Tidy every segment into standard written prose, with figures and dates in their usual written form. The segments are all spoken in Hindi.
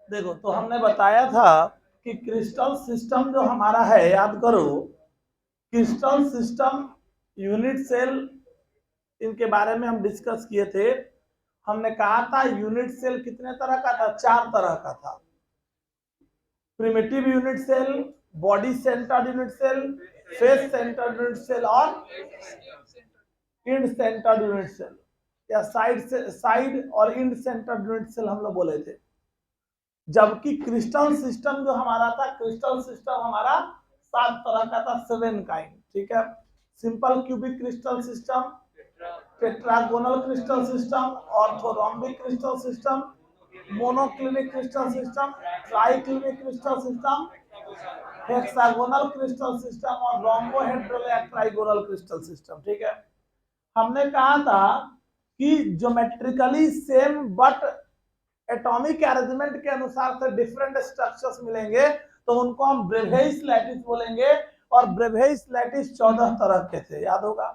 देखो, तो हमने बताया था कि क्रिस्टल सिस्टम जो हमारा है, याद करो, क्रिस्टल सिस्टम, यूनिट सेल, इनके बारे में हम डिस्कस किए थे। हमने कहा था यूनिट सेल कितने तरह का था? 4 तरह का था। Primitive unit cell, body centred unit cell, face centred unit cell और इंड सेंटर्ड यूनिट सेल, या साइड और इंड सेंटर्ड यूनिट सेल हम लोग बोले थे। जबकि क्रिस्टल सिस्टम जो हमारा था, क्रिस्टल सिस्टम हमारा 7 तरह का था, 7 काइंड। ठीक है। Simple cubic crystal system, tetragonal crystal system, orthorhombic crystal system, monoclinic crystal system, triclinic crystal system, hexagonal crystal system और रोम्बोहेड्रल या ट्राइगोनल क्रिस्टल सिस्टम। ठीक है। हमने कहा था कि geometrically same but atomic arrangement के अनुसार से डिफरेंट स्ट्रक्चर्स मिलेंगे, तो उनको हम ब्रेवेइस लैटिस बोलेंगे। और ब्रेवेइस लैटिस 14 तरह के थे, याद होगा।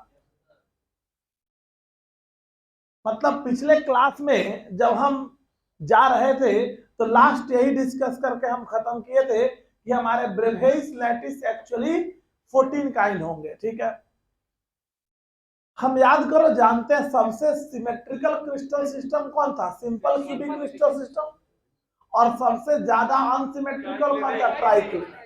मतलब पिछले क्लास में जब हम जा रहे थे तो लास्ट यही डिस्कस करके हम खत्म किए थे कि हमारे ब्रेवेइस लैटिस एक्चुअली 14 काइंड होंगे। ठीक है। हम याद करो, जानते हैं सबसे सिमेट्रिकल क्रिस्टल सिस्टम कौन था? Simple cubic crystal system. और सबसे ज्यादा अनसिमेट्रिकल कौन था? Triclinic.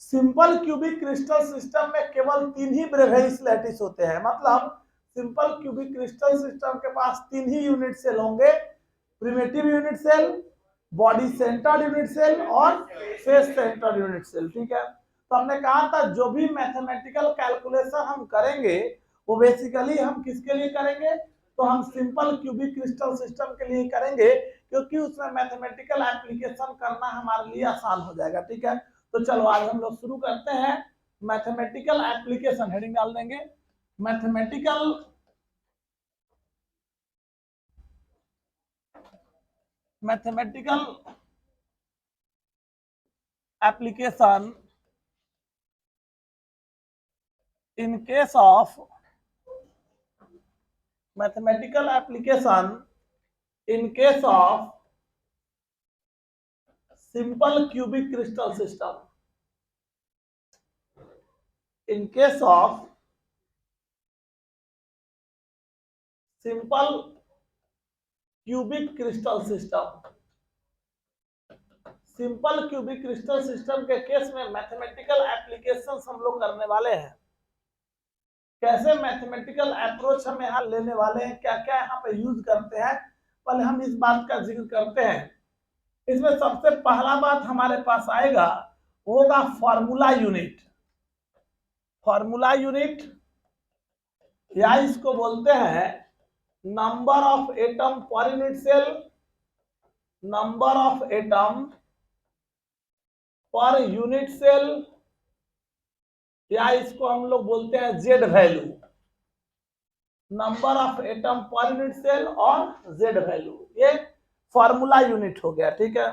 Simple cubic crystal system में केवल 3 ही ब्रेवेइस लैटिस होते हैं। मतलब सिंपल क्यूबिक क्रिस्टल सिस्टम के पास 3 ही यूनिट सेल होंगे, primitive unit cell, body centred unit cell और फेस सेंटर्ड यूनिट सेल। ठीक है। तो हमने कहा था जो भी मैथमेटिकल कैलकुलेशन हम करेंगे वो बेसिकली हम किसके लिए करेंगे? तो हम सिंपल क्यूबिक क्रिस्टल सिस्टम के लिए करेंगे, क्योंकि उसमें मैथमेटिकल एप्लीकेशन करना हमारे लिए आसान हो जाएगा। ठीक है। तो चलो आज हम लोग शुरू करते हैं। मैथमेटिकल एप्लीकेशन हेडिंग डाल देंगे। Mathematical mathematical application in case of mathematical application in case of simple cubic crystal system. In case of simple cubic crystal system, simple cubic crystal system के केस में मैथमेटिकल एप्लीकेशंस हम लोग करने वाले हैं। कैसे मैथमेटिकल अप्रोच हम यहाँ लेने वाले हैं, क्या क्या यहाँ पे यूज करते हैं, पहले हम इस बात का जिक्र करते हैं। इसमें सबसे पहला बात हमारे पास आएगा वो होगा फॉर्मूला यूनिट। फॉर्मूला यूनिट या इसको बोलते हैं number of atom per unit cell, number of atom per unit cell, या इसको हम लोग बोलते हैं Z value. Number of atom per unit cell और जेड वैल्यू, ये फॉर्मूला यूनिट हो गया। ठीक है।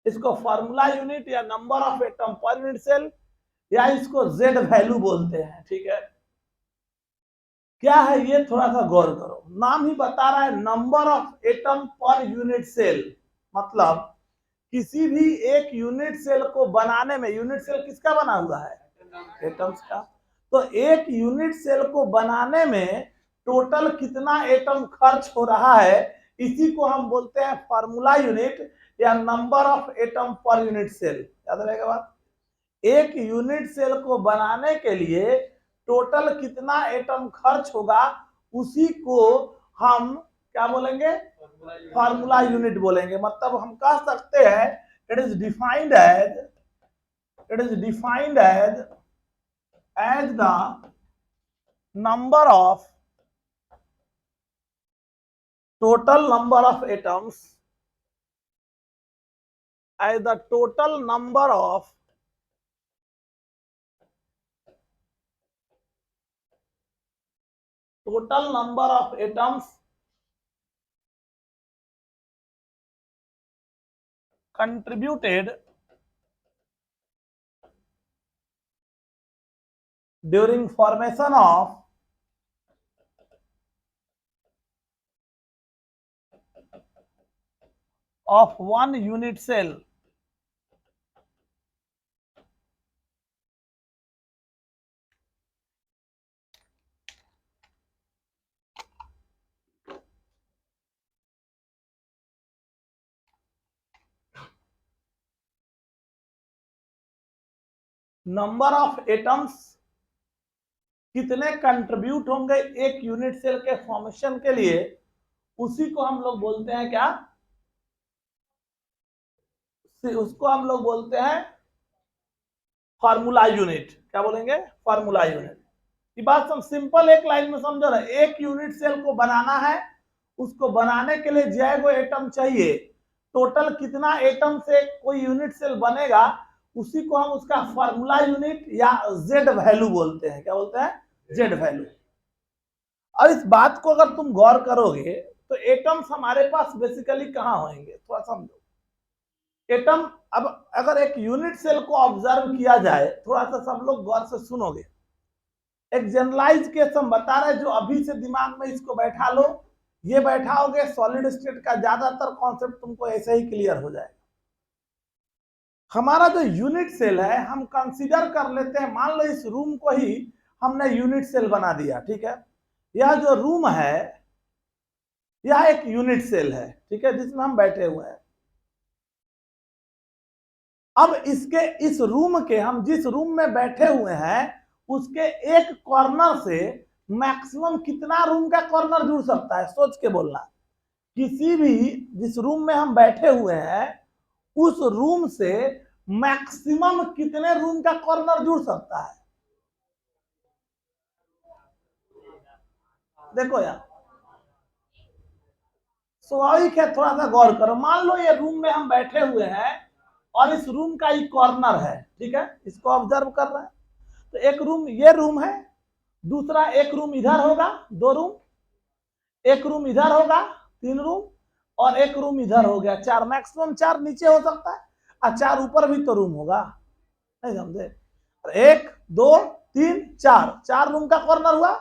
इसको फॉर्मूला यूनिट या number of atom per unit cell या इसको जेड वैल्यू बोलते हैं। ठीक है। क्या है ये थोड़ा सा गौर करो। नाम ही बता रहा है number of atom per unit cell. मतलब किसी भी एक यूनिट सेल को बनाने में, यूनिट सेल किसका बना हुआ है? एटम्स का। तो एक यूनिट सेल को बनाने में टोटल कितना एटम खर्च हो रहा है, इसी को हम बोलते हैं फार्मूला यूनिट या number of atom per unit cell. याद रहेगा बात। एक यूनिट सेल को बनाने के लिए टोटल कितना एटम खर्च होगा, उसी को हम क्या बोलेंगे? फार्मूला यूनिट बोलेंगे। मतलब हम कह सकते हैं it is defined as the number of total number of atoms, as the total number of atoms contributed during formation of of one unit cell number of atoms कितने कंट्रीब्यूट होंगे एक यूनिट सेल के फॉर्मेशन के लिए, उसी को हम लोग बोलते हैं क्या, उसको हम लोग बोलते हैं फार्मूला यूनिट। क्या बोलेंगे? Formula unit. ये बात हम सिंपल एक लाइन में समझो ना, एक यूनिट सेल को बनाना है, उसको बनाने के लिए जैगो एटम चाहिए, टोटल कितना एटम से कोई यूनिट सेल बनेगा, उसी को हम उसका फार्मूला यूनिट या जेड वैल्यू बोलते हैं। क्या बोलते हैं? Z value. और इस बात को अगर तुम गौर करोगे तो एटम्स हमारे पास बेसिकली कहां होंगे, थोड़ा समझो। एटम, अब अगर एक यूनिट सेल को ऑब्जर्व किया जाए, थोड़ा सा सब लोग गौर से सुनोगे, एक जनरलाइज केस हम बता रहे हैं, जो अभी से दिमाग में इसको बैठा लो, ये बैठाओगे सॉलिड स्टेट का ज्यादातर कॉन्सेप्ट तुमको ऐसे ही क्लियर हो जाएगा। हमारा जो यूनिट सेल है, हम कंसीडर कर लेते हैं, मान लो इस रूम को ही हमने यूनिट सेल बना दिया, ठीक है। यह जो रूम है यह एक यूनिट सेल है, ठीक है, जिसमें हम बैठे हुए हैं। अब इसके इस रूम के, हम जिस रूम में बैठे हुए हैं, उसके एक कॉर्नर से मैक्सिमम कितना रूम का कॉर्नर जुड़ सकता है, सोच के बोलना। किसी भी जिस रूम में हम बैठे हुए हैं, उस रूम से मैक्सिमम कितने रूम का कॉर्नर जुड़ सकता है? देखो यार, स्वाभाविक है, थोड़ा सा गौर करो। मान लो ये रूम में हम बैठे हुए हैं और इस रूम का एक कॉर्नर है, ठीक है, इसको ऑब्जर्व कर रहे हैं। तो एक रूम, ये रूम है, दूसरा एक रूम इधर होगा, 2 रूम, एक रूम इधर होगा, 3 रूम, और एक रूम इधर हो गया, 4। मैक्सिमम 4 नीचे हो सकता है, और 4 ऊपर भी तो रूम होगा, नहीं समझे? 1 2 3 4, 4 रूम का कॉर्नर हुआ,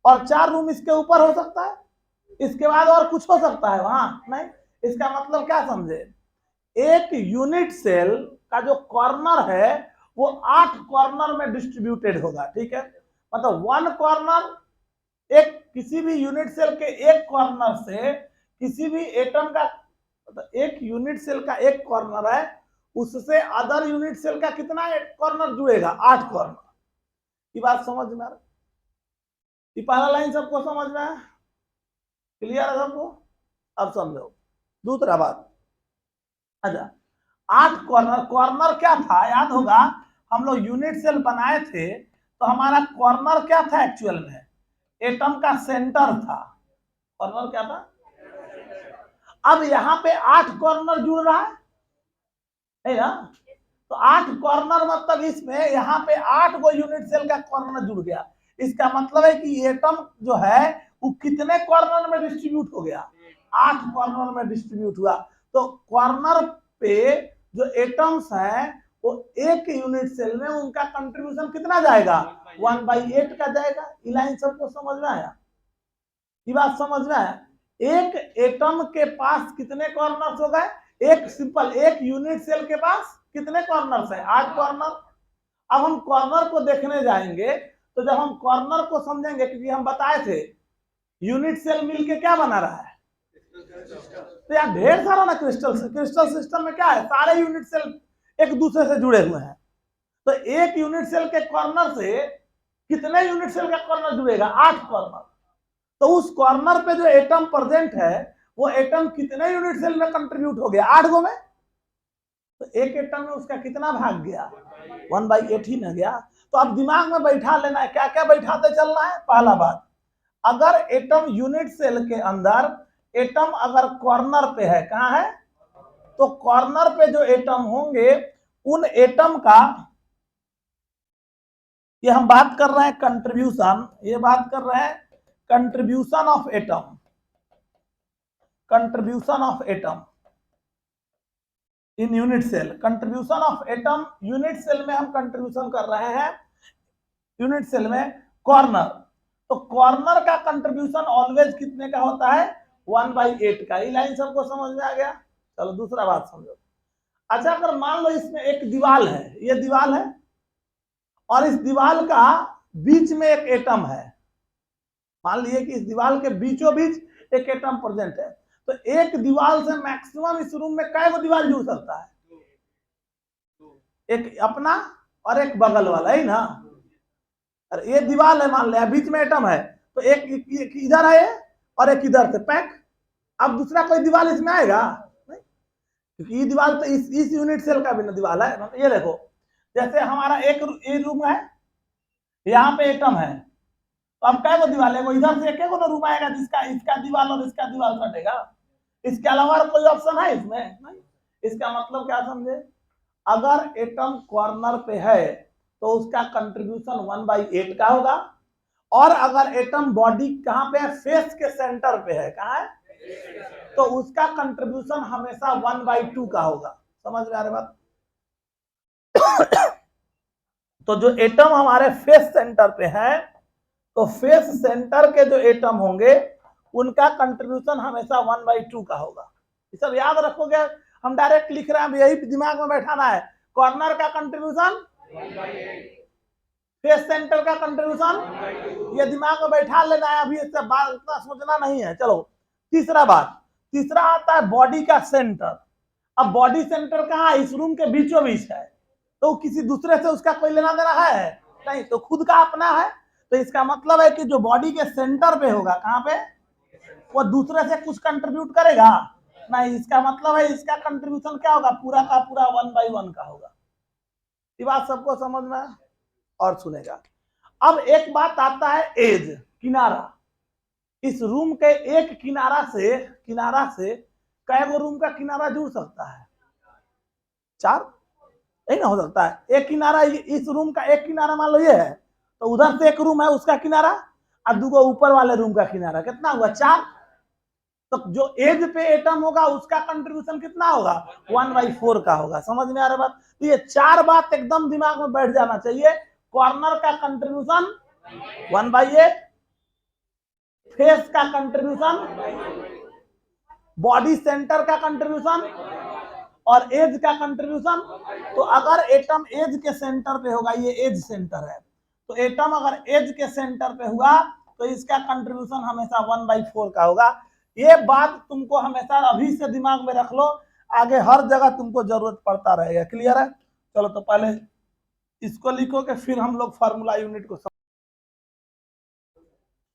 और 4 रूम इसके ऊपर हो सकता है, इसके बाद और कुछ हो सकता है वहां, नहीं। इसका मतलब क्या समझे? एक यूनिट सेल का जो कॉर्नर है वो 8 कॉर्नर में डिस्ट्रीब्यूटेड होगा, ठीक है। मतलब 1 कॉर्नर, एक किसी भी यूनिट सेल के एक कॉर्नर से किसी भी एटम का, मतलब एक यूनिट सेल का एक कॉर्नर है, उससे अदर यूनिट सेल का कितना कॉर्नर जुड़ेगा? 8 कॉर्नर। ये बात समझ में आ रहा? ये पहला लाइन सबको समझ में आया? क्लियर है सबको? अब समझो दूसरा बात। अच्छा, 8 कॉर्नर, कॉर्नर क्या था याद होगा, हम लोग यूनिट सेल बनाए थे तो हमारा कॉर्नर क्या था एक्चुअल में? एटम का सेंटर था। कॉर्नर क्या था? अब यहाँ पे 8 कॉर्नर जुड़ रहा है ना, तो 8 कॉर्नर मतलब इसमें यहाँ पे 8 गो यूनिट सेल का कॉर्नर जुड़ गया। इसका मतलब है कि एटम जो है वो कितने कॉर्नर में डिस्ट्रीब्यूट हो गया? 8 कॉर्नर में डिस्ट्रीब्यूट हुआ। तो कॉर्नर पे जो एटम्स हैं वो एक यूनिट सेल में उनका कंट्रीब्यूशन कितना जाएगा? 1/8 का जाएगा। ये लाइन सबको समझ में आया? ये बात समझ में आया? एक एटम के पास कितने कॉर्नर्स हो गए? एक सिंपल एक यूनिट सेल के पास कितने कॉर्नर्स है? 8 कॉर्नर। अब हम कॉर्नर को देखने जाएंगे, तो जब हम कॉर्नर को समझेंगे, क्योंकि हम बताए थे यूनिट सेल मिलके क्या बना रहा है, तो यार ढेर सारा ना क्रिस्टल सिस्टम में क्या है, सारे यूनिट सेल एक दूसरे से जुड़े हुए हैं। तो एक यूनिट सेल के कॉर्नर से कितने यूनिट सेल का कॉर्नर जुड़ेगा? 8 कॉर्नर। तो उस कॉर्नर पे जो एटम प्रेजेंट है वो एटम कितने यूनिट सेल में कंट्रीब्यूट हो गया? 8 गो में। तो एक एटम में उसका कितना भाग गया? 1/8 ही ना गया। तो अब दिमाग में बैठा लेना है, क्या क्या बैठाते चलना है। पहला बात, अगर एटम यूनिट सेल के अंदर एटम अगर कॉर्नर पे है, कहां है, तो कॉर्नर पे जो एटम होंगे उन एटम का, ये हम बात कर रहे हैं कंट्रीब्यूशन, ये बात कर रहे हैं contribution of atom, contribution of atom in unit cell. Contribution of atom unit cell में हम कंट्रीब्यूशन कर रहे हैं, यूनिट सेल में कॉर्नर। तो कॉर्नर का कंट्रीब्यूशन ऑलवेज कितने का होता है? 1/8 का। ये लाइन सबको समझ में आ गया? चलो दूसरा बात समझो। अच्छा, अगर मान लो इसमें एक दीवार है, ये दीवार है और इस दीवार का बीच में एक एटम है, मान लीजिए कि इस दीवार के बीचों बीच एक एटम प्रेजेंट है, तो एक दीवार से मैक्सिमम इस रूम में कै गो दीवार जुड़ सकता है? एक अपना और एक बगल वाला, है ना। अरे ये दीवार है, मान लिया बीच में एटम है, तो एक इधर है और एक इधर से पैक। अब दूसरा कोई दीवार इसमें आएगा नहीं, क्योंकि ये दीवार तो इस यूनिट सेल का भी ना दीवार है। ये देखो, जैसे हमारा एक रूम है, यहाँ पे एटम है, तो अब क्या दीवार है, वो इधर से एक ना रूम आएगा जिसका इसका दीवार और इसका दीवार कटेगा। इसके अलावा कोई ऑप्शन है इसमें नहीं। इसका मतलब क्या समझे, अगर एटम कॉर्नर पे है तो उसका कंट्रीब्यूशन 1/8 का होगा, और अगर एटम बॉडी कहां पे है, फेस के सेंटर पे है, कहां है, तो उसका कंट्रीब्यूशन हमेशा 1/2 का होगा। समझ में आ रही बात? तो जो एटम हमारे फेस सेंटर पे है, तो फेस सेंटर के जो एटम होंगे उनका कंट्रीब्यूशन हमेशा 1/2 का होगा। ये सब याद रखोगे, हम डायरेक्ट लिख रहे हैं, यही दिमाग में बैठाना है। कॉर्नर का कंट्रीब्यूशन 1/8, फेस सेंटर का कंट्रीब्यूशन, ये दिमाग में बैठा लेना है, अभी इससे बात इतना सोचना नहीं है। चलो तीसरा आता है बॉडी का सेंटर। अब बॉडी सेंटर कहाँ, इस रूम के बीचों बीच है, तो किसी दूसरे से उसका कोई लेना देना है नहीं, तो खुद का अपना है। तो इसका मतलब है कि जो बॉडी के सेंटर पे होगा, कहां पे, वो दूसरे से कुछ कंट्रीब्यूट करेगा नहीं। इसका मतलब है इसका कंट्रीब्यूशन क्या होगा, पूरा का पूरा 1/1 का होगा। ये बात सबको समझ में और सुनेगा। अब एक बात आता है एज, किनारा। इस रूम के एक किनारा से कै गो रूम का किनारा जुड़ सकता है? 4, नहीं ना हो सकता है। एक किनारा, इस रूम का एक किनारा मान लो ये है, तो उधर से एक रूम है उसका किनारा, और दूगो ऊपर वाले रूम का किनारा, कितना हुआ, 4। तो जो एज पे एटम होगा उसका कंट्रीब्यूशन कितना होगा, 1/4 का होगा। समझ में आ रहा बात? तो ये 4 बात एकदम दिमाग में बैठ जाना चाहिए। कॉर्नर का कंट्रीब्यूशन 1/8, फेस का कंट्रीब्यूशन, बॉडी सेंटर का कंट्रीब्यूशन और एज का कंट्रीब्यूशन। तो अगर एटम एज के सेंटर पे होगा, ये एज सेंटर है, तो एटम अगर एज के सेंटर पे हुआ तो इसका कंट्रीब्यूशन हमेशा 1/4 का होगा। ये बात तुमको हमेशा अभी से दिमाग में रख लो, आगे हर जगह तुमको जरूरत पड़ता रहेगा। क्लियर है? चलो तो पहले इसको लिखो कि फिर हम लोग फार्मूला यूनिट को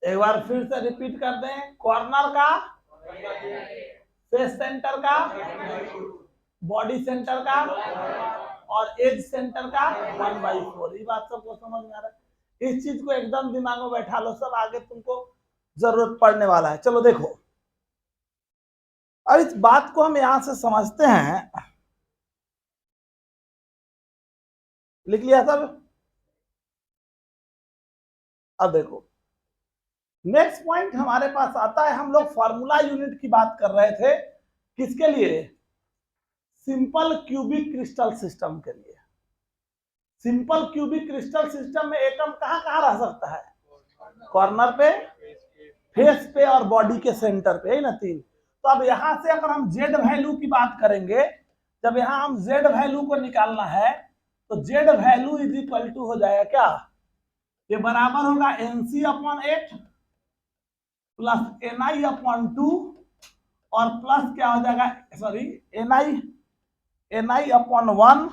एक बार फिर से रिपीट कर दें। कॉर्नर का, फेस सेंटर का, बॉडी सेंटर का और एज सेंटर का 1/4। ये बात सबको समझ में आ रहा है? इस चीज को एकदम दिमाग में बैठा लो, सब आगे तुमको जरूरत पड़ने वाला है। चलो देखो, अब इस बात को हम यहां से समझते हैं। लिख लिया सब? अब देखो, नेक्स्ट पॉइंट हमारे पास आता है, हम लोग फार्मूला यूनिट की बात कर रहे थे, किसके लिए, सिंपल क्यूबिक क्रिस्टल सिस्टम के लिए। सिंपल क्यूबिक क्रिस्टल सिस्टम में एटम कहां कहां रह सकता है, कॉर्नर पे, फेस पे और बॉडी के सेंटर पे, है ना, 3। तो अब यहां से अगर हम जेड वैल्यू की बात करेंगे, जब यहां हम जेड वैल्यू को निकालना है, तो Z value is equal to हो जाएगा क्या, ये बराबर होगा NC/8 प्लस NI/2 और प्लस क्या हो जाएगा, सॉरी NI/1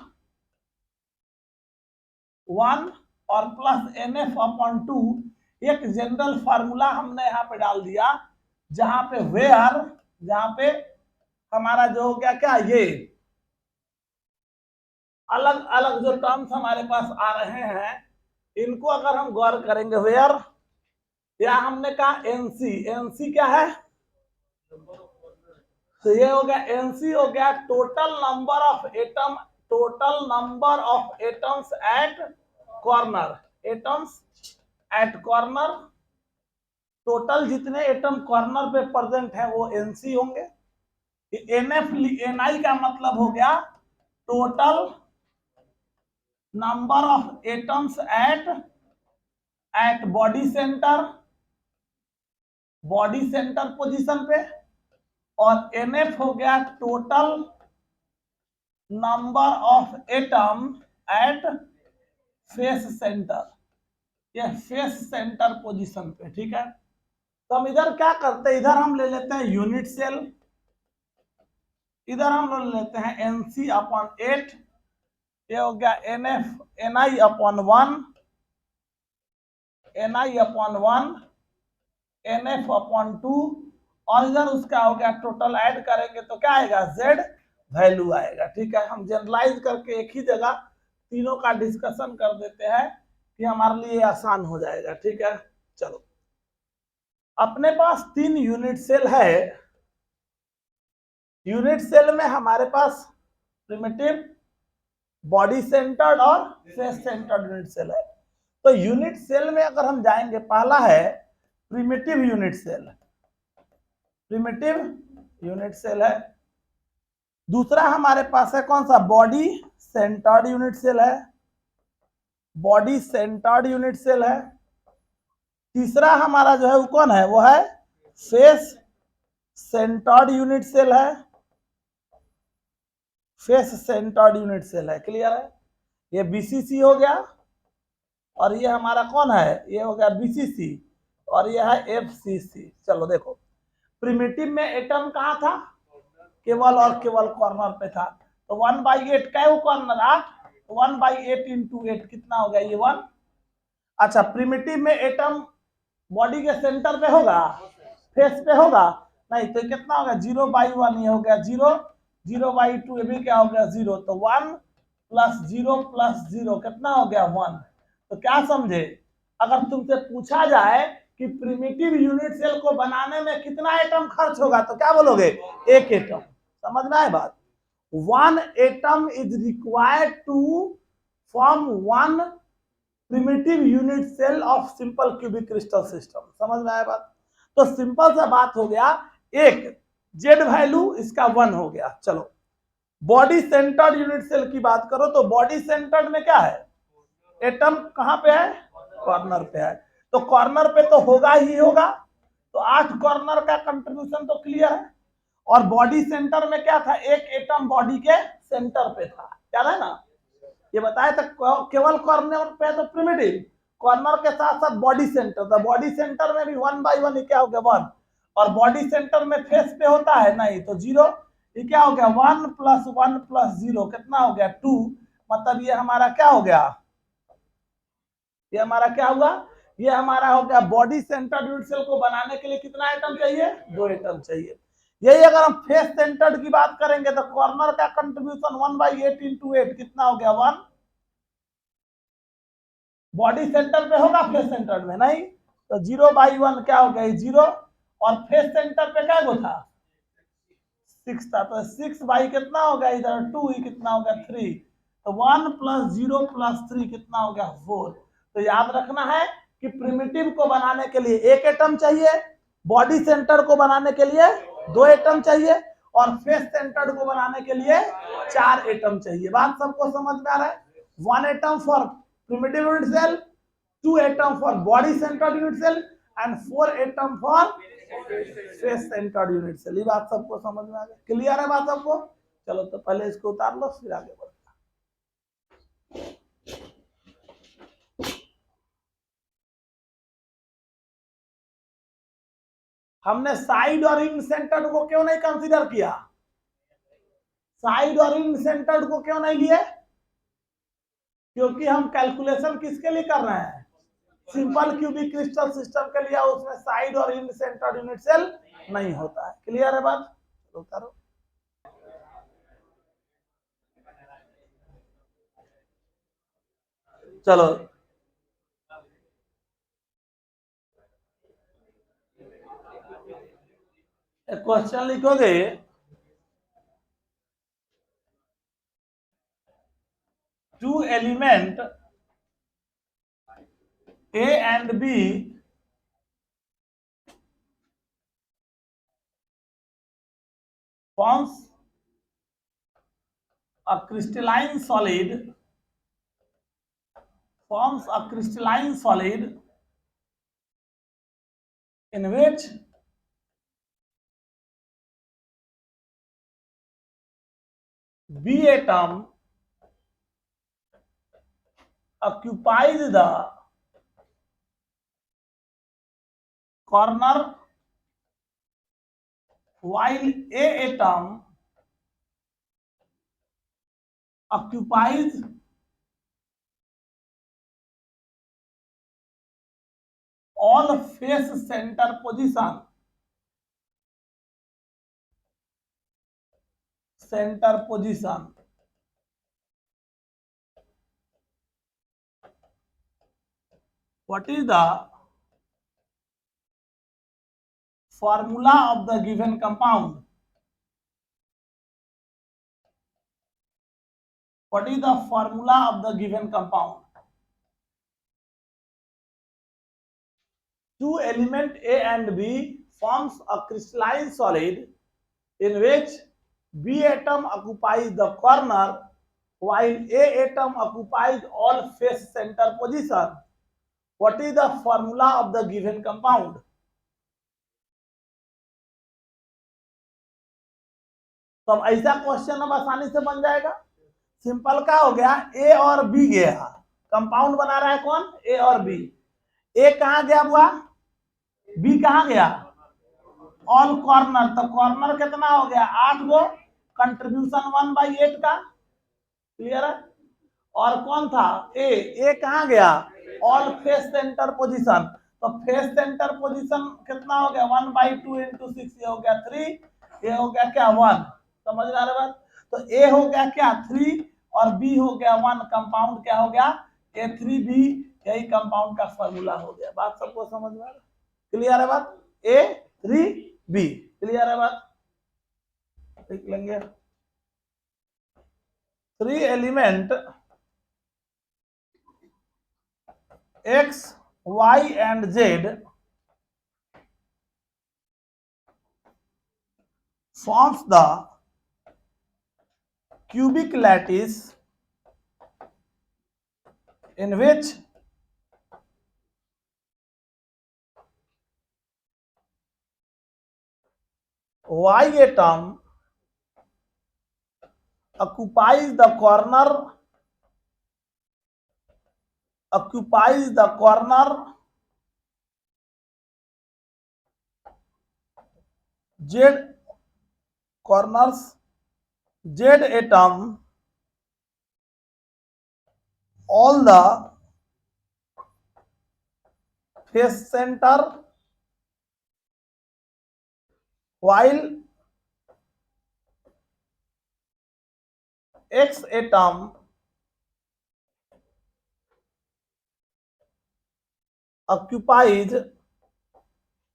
और प्लस NF/2। एक जनरल फार्मूला हमने यहाँ पे डाल दिया, जहां पे वेयर, जहां पे हमारा जो हो गया क्या, ये अलग अलग जो टर्म्स हमारे पास आ रहे हैं, इनको अगर हम गौर करेंगे, वेयर, या हमने कहा एनसी क्या है, तो ये हो गया एनसी हो गया total number of atoms at corner, total जितने एटम कॉर्नर पे प्रेजेंट है वो एनसी होंगे। NI का मतलब हो गया total number of atoms at body centre position पे, और NF हो गया total number of atom at face centre, ये फेस सेंटर पोजीशन पे, ठीक है। तो हम इधर क्या करते हैं, इधर हम ले लेते हैं यूनिट सेल, इधर हम ले लेते हैं NC/8, ये हो गया NF/Ni/1, Ni/1, NF/2, और इधर उसका हो गया टोटल ऐड करेंगे तो क्या आएगा, Z वैल्यू आएगा, ठीक है। हम जनरलाइज करके एक ही जगह तीनों का डिस्कशन कर देते हैं कि हमारे लिए आसान हो जाएगा, ठीक है। चलो, अपने पास 3 यूनिट सेल है। यूनिट सेल में हमारे पास प्रिमिटिव, बॉडी सेंटर्ड और फेस सेंटर्ड यूनिट सेल है। तो यूनिट सेल में अगर हम जाएंगे, पहला है primitive unit cell, primitive unit cell है। दूसरा हमारे पास है कौन सा, बॉडी सेंटर्ड यूनिट सेल है, बॉडी सेंटर्ड यूनिट सेल है। तीसरा हमारा जो है वो कौन है, वो है फेस सेंटर्ड यूनिट सेल है, फेस सेंटर्ड यूनिट सेल है, क्लियर है। ये BCC हो गया, और ये हमारा कौन है, ये हो गया BCC, और ये है FCC। चलो देखो, प्रिमिटिव में एटम कहाँ था, केवल और केवल कॉर्नर पे था, तो 1/8 क्या है, कॉर्नर 8, 1/8 × 8 कितना हो गया, ये 1। अच्छा, प्रिमिटिव में एटम बॉडी के सेंटर पे होगा, फेस पे होगा, नहीं, तो कितना होगा, 0/1, ये हो गया 0, 0/2 ये भी क्या हो गया 0, तो 1 + 0 + 0 कितना हो गया 1। तो क्या समझे, अगर तुमसे पूछा जाए कि प्रिमिटिव यूनिट सेल को बनाने में कितना एटम खर्च होगा, तो क्या बोलोगे, 1 एटम। समझ में आए बात, 1 atom is required to form 1 primitive unit cell of simple cubic crystal system. समझ में आया बात, तो सिंपल सा बात हो गया, एक Z वैल्यू इसका 1 हो गया। चलो, बॉडी सेंटर्ड यूनिट सेल की बात करो, तो बॉडी सेंटर्ड में क्या है, एटम कहां पे है, कॉर्नर पे है, तो कॉर्नर पे तो होगा ही होगा, तो 8 कॉर्नर का कंट्रीब्यूशन तो क्लियर है। और बॉडी सेंटर में क्या था, एक एटम बॉडी के सेंटर पे था, क्या है ना, ये बताया था, केवल कॉर्नर पे तो प्रिमिटिव, कॉर्नर के साथ साथ बॉडी सेंटर, तो बॉडी सेंटर में भी 1/1 क्या हो गया 1, और बॉडी सेंटर में फेस पे होता है नहीं, तो 0, ये क्या हो गया 1 + 1 + 0 कितना हो गया 2, मतलब ये हमारा क्या हो गया, ये हमारा क्या हुआ, ये हमारा हो गया बॉडी सेंटर्ड यूनिट सेल को बनाने के लिए कितना आइटम चाहिए, 2 आइटम चाहिए। यही अगर हम फेस सेंटर्ड की बात करेंगे तो कॉर्नर का कंट्रीब्यूशन 1/8 × 8 कितना हो गया 1, बॉडी सेंटर पे होगा, फेस सेंटर में नहीं, तो 0/1 क्या हो गया 0, और फेस सेंटर पे क्या था 6 था, तो 6 कितना हो गया इधर 2, कितना हो गया 3, तो 1 + 0 + 3 कितना हो गया 4। तो याद रखना है कि प्रिमिटिव को बनाने के लिए 1 एटम चाहिए, बॉडी सेंटर को बनाने के लिए 2 एटम चाहिए, और फेस सेंटर को बनाने के लिए 4 एटम चाहिए। बात सबको समझ में आ रहा है, 1 atom for primitive unit cell, 2 atom for body centered unit cell, and 4 atom for face centered unit cell। ये बात सबको समझ में आ गई, क्लियर है बात सबको। चलो, तो पहले इसको उतार लो, फिर आगे बढ़ो। हमने साइड और इन सेंटर्ड को क्यों नहीं कंसीडर किया, साइड और इन सेंटर्ड को क्यों नहीं लिए, क्योंकि हम कैलकुलेशन किसके लिए कर रहे हैं, सिंपल क्यूबिक क्रिस्टल सिस्टम के लिए, उसमें साइड और इन सेंटर्ड यूनिट सेल नहीं होता है, क्लियर है बात। चलो उतारो, चलो एक क्वेश्चन लिखोगे, two element A and B forms a crystalline solid, forms a crystalline solid in which B atom occupies the corner while A atom occupies all face center position. Center position. What is the formula of the given compound? What is the formula of the given compound? Two element A and B forms a crystalline solid in which B atom occupies the corner while A atom occupies all face center position. What is the formula of the given compound? तो अब ऐसा क्वेश्चन अब आसानी से बन जाएगा। सिंपल का हो गया, ए और बी गया, कंपाउंड बना रहा है कौन? ए और बी। ए कहां गया हुआ? बी कहां गया? All corner. तो कॉर्नर कितना हो गया? 8 गो। कंट्रीब्यूशन 1/8 का। क्लियर है? और कौन था? ए कहां गया? All face centre position. तो फेस सेंटर पोजीशन कितना हो गया? 1/2 इंटू 6, ये हो गया 3, ये हो गया क्या? 1। समझ में आ रहा बात? तो ए हो गया क्या? 3 और बी हो गया 1। कंपाउंड क्या हो गया? A3B। यही कंपाउंड का फॉर्मूला हो गया। बात सबको समझ में आ रहा? क्लियर है बात? A3B। क्लियर है बात? लिख लेंगे 3 element X, Y and Z forms the cubic lattice in which Y atom occupies the corner Z atom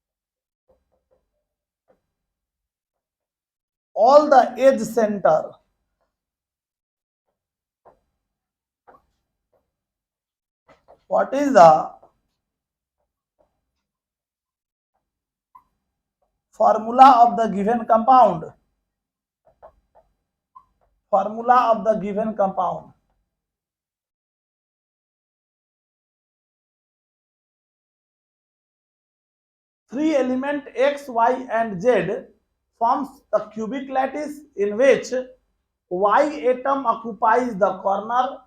all the face center while X atom occupies all the edge center. What is the formula of the given compound? Formula of the given compound. Three element X, Y and Z forms the cubic lattice in which Y atom occupies the corner,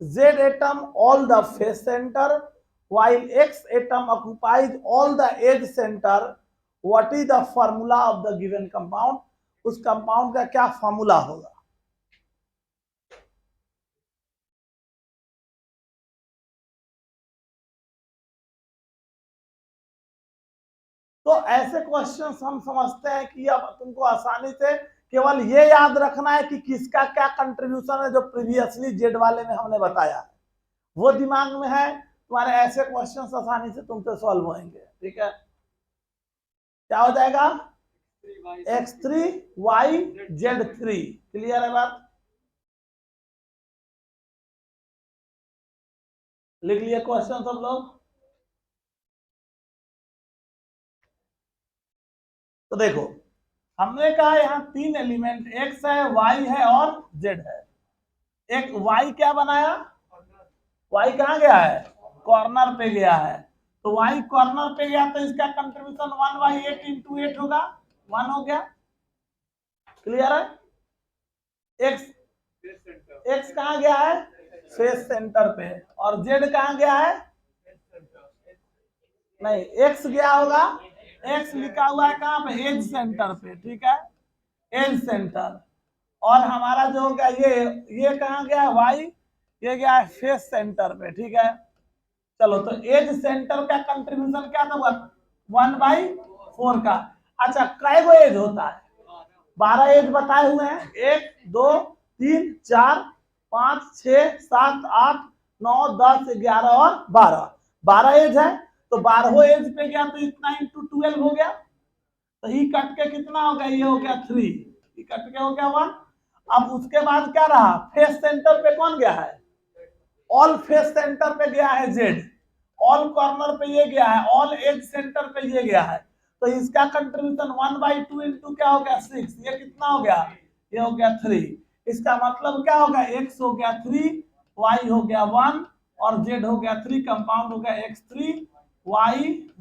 Z atom all the face center, while X atom occupies all the edge center. What is the formula of the given compound? उस कंपाउंड का क्या फॉर्मूला होगा? तो ऐसे क्वेश्चंस हम समझते हैं कि अब तुमको आसानी से केवल ये याद रखना है कि किसका क्या कंट्रीब्यूशन है, जो प्रीवियसली जेड वाले में हमने बताया वो दिमाग में है, तुम्हारे ऐसे क्वेश्चंस आसानी से तुमसे सॉल्व होंगे। ठीक है, क्या हो जाएगा? X3 Y Z3। क्लियर है बात? लिख लिए क्वेश्चन सब लोग? तो देखो, हमने कहा यहाँ 3 एलिमेंट X है, Y है और Z है। एक Y क्या बनाया? Y कहाँ गया है? कॉर्नर पे गया है। तो Y कॉर्नर पे गया तो इसका कंट्रीब्यूशन 1/8 इंटू 8 होगा, 1 हो गया। क्लियर है? एक्स एक्स कहाँ गया है? फेस सेंटर पे। और जेड कहाँ गया है? नहीं, एक्स गया होगा, एक्स लिखा हुआ है कहाँ पे? एज सेंटर पे, ठीक है, एज सेंटर। और हमारा जो हो गया ये कहाँ गया है? वाई, ये गया है फेस सेंटर पे, ठीक है। चलो, तो एज सेंटर का कंट्रीब्यूशन क्या था? 1/4 का। अच्छा, कै गो एज होता है? 12 एज बताए हुए हैं। 1 2 3 4 5 6 7 8 9 10 11 और 12, 12 एज है। तो 12 एज पे गया तो इतना इंटू 12 हो गया। तो ही कट के कितना हो गया? ये हो गया 3, ही कट के हो गया 1। अब उसके बाद क्या रहा? फेस सेंटर पे कौन गया है? ऑल फेस सेंटर पे गया है जेड। ऑल कॉर्नर पे ये गया है, ऑल एज सेंटर पे ये गया है। तो इसका कंट्रीब्यूशन 1/2 इंटू क्या हो गया? 6। ये कितना हो गया? ये हो गया 3। इसका मतलब क्या होगा? एक्स हो गया 3, वाई हो गया 1 और जेड हो गया 3। कंपाउंड हो गया x3 y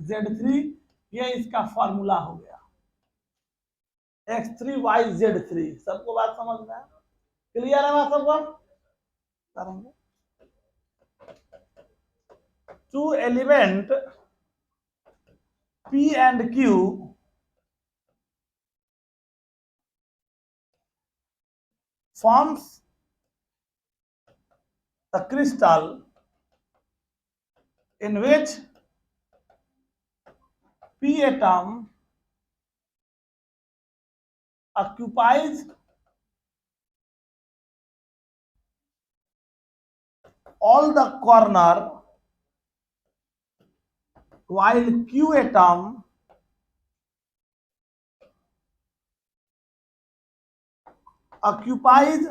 z3। ये इसका फॉर्मूला हो गया, x3 y z3। सबको बात समझ में है? क्लियर है बात सबको? करेंगे two element P and Q forms a crystal in which P atom occupies all the corner while Q atom occupies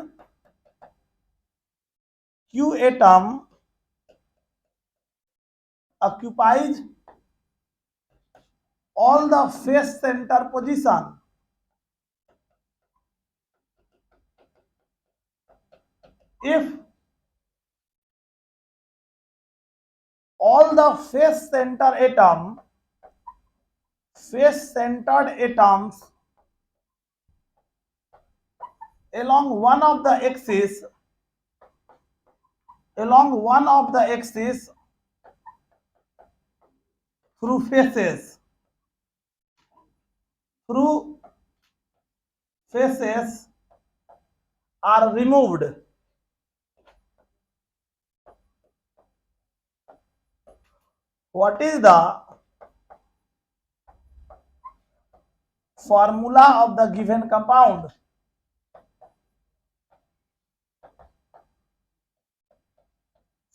all the face center position. If all the face-centered atoms along one of the axis through faces are removed, what is the formula of the given compound?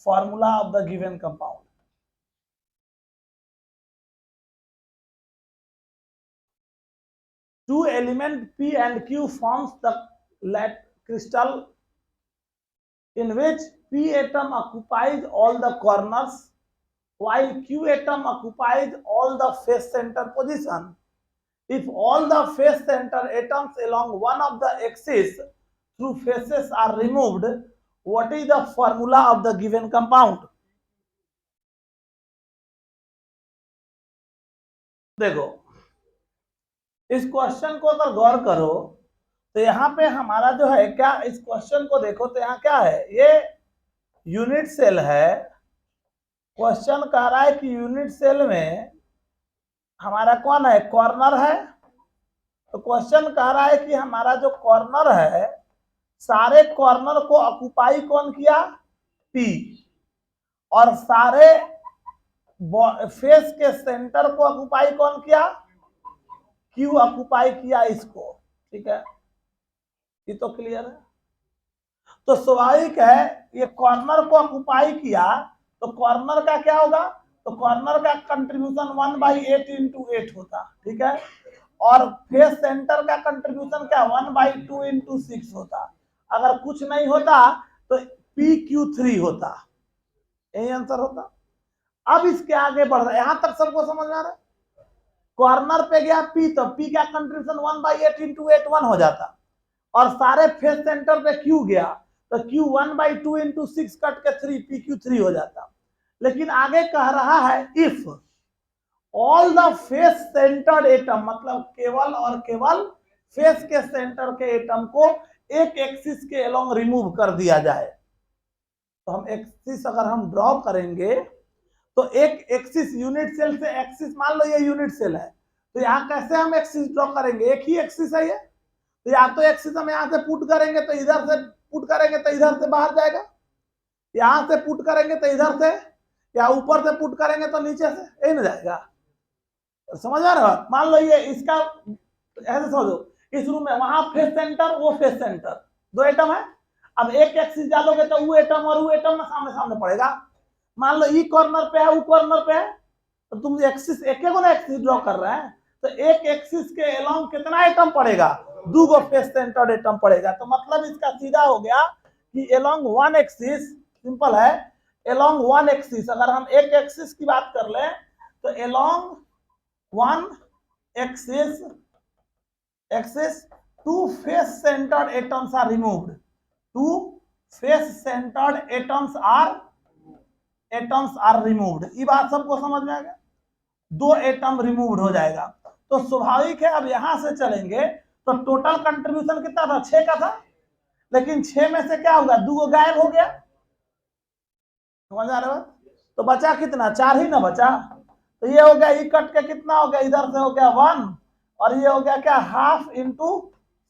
Formula of the given compound. Two element P and Q forms the crystal in which P atom occupies all the corners while Q atom occupies all the face center position. If all the face center atoms along one of the axes through faces are removed, what is the formula of the given compound? देखो, इस क्वेश्चन को अगर गौर करो तो यहाँ पे हमारा जो है क्या, इस क्वेश्चन को देखो तो यहाँ क्या है? ये यूनिट सेल है। क्वेश्चन कह रहा है कि यूनिट सेल में हमारा कौन है? कॉर्नर है। तो क्वेश्चन कह रहा है कि हमारा जो कॉर्नर है, सारे कॉर्नर को ऑक्युपाई कौन किया? पी। और सारे फेस के सेंटर को ऑक्युपाई कौन किया? क्यू ऑक्युपाई किया इसको, ठीक है। ये तो क्लियर है। तो स्वाभाविक है ये कॉर्नर को ऑक्युपाई किया तो कॉर्नर का क्या होगा? तो कॉर्नर का कंट्रीब्यूशन 1/8 इंटू 8 होता, ठीक है। और फेस सेंटर का कंट्रीब्यूशन क्या? 1/2 इंटू 6 होता। अगर कुछ नहीं होता तो PQ3 होता। यही आंसर होता। अब इसके आगे बढ़ रहा है, यहां तक सबको समझ में आ रहा है? कॉर्नर पे गया P तो P का कंट्रीब्यूशन 1/8 इंटू 8 1 हो जाता। और सारे फेस सेंटर पे Q गया तो Q 1/2 इंटू 6 कट के 3 PQ3 हो जाता। लेकिन आगे कह रहा है if all the face centred atom, मतलब केवल और केवल फेस के सेंटर के एटम को एक एक्सिस के अलोंग रिमूव कर दिया जाए, तो हम एक्सिस अगर हम ड्रॉ करेंगे तो एक एक्सिस यूनिट सेल से एक्सिस, मान लो ये यूनिट सेल है, तो यहाँ कैसे हम एक्सिस ड्रॉ करेंगे, एक ही एक्सिस है ये, तो या तो एक्सिस हम यहाँ से पुट करेंगे तो इधर से पुट करेंगे तो इधर से बाहर जाएगा, यहां से पुट करेंगे तो इधर से, या ऊपर से पुट करेंगे तो नीचे से, यही ना जाएगा। समझ आ रहा है? मान लो ये इसका ऐसे समझो, इस रूम में वहां फेस सेंटर, वो फेस सेंटर, दो एटम है। अब एक एक्सिस डालोगे तो वो एटम और वो एटम ना सामने सामने पड़ेगा। मान लो ई कॉर्नर पे है, वो कॉर्नर पे है, तो तुम एक्सिस एक एक्सिस ड्रॉ कर रहे हैं, तो एक एक्सिस के अलोंग कितना एटम पड़ेगा, दो गो फेस सेंटर्ड एटम पड़ेगा। तो मतलब इसका सीधा हो गया कि अलोंग वन एक्सिस, सिंपल है, अलोंग वन एक्सिस, अगर हम एक एक्सिस की बात कर ले तो along one axis two face centred atoms are removed, two face centred atoms are removed. ये बात सबको समझ में आ गया, दो एटम रिमूव्ड हो जाएगा। तो स्वाभाविक है अब यहां से चलेंगे तो टोटल कंट्रीब्यूशन कितना था, 6 का था, लेकिन 6 में से क्या होगा, 2 गायब हो गया। समझ आ रहा है? तो बचा कितना, 4 ही ना बचा। तो ये हो गया, ये कट के कितना हो गया, इधर से हो गया 1, और ये हो गया क्या, हाफ इंटू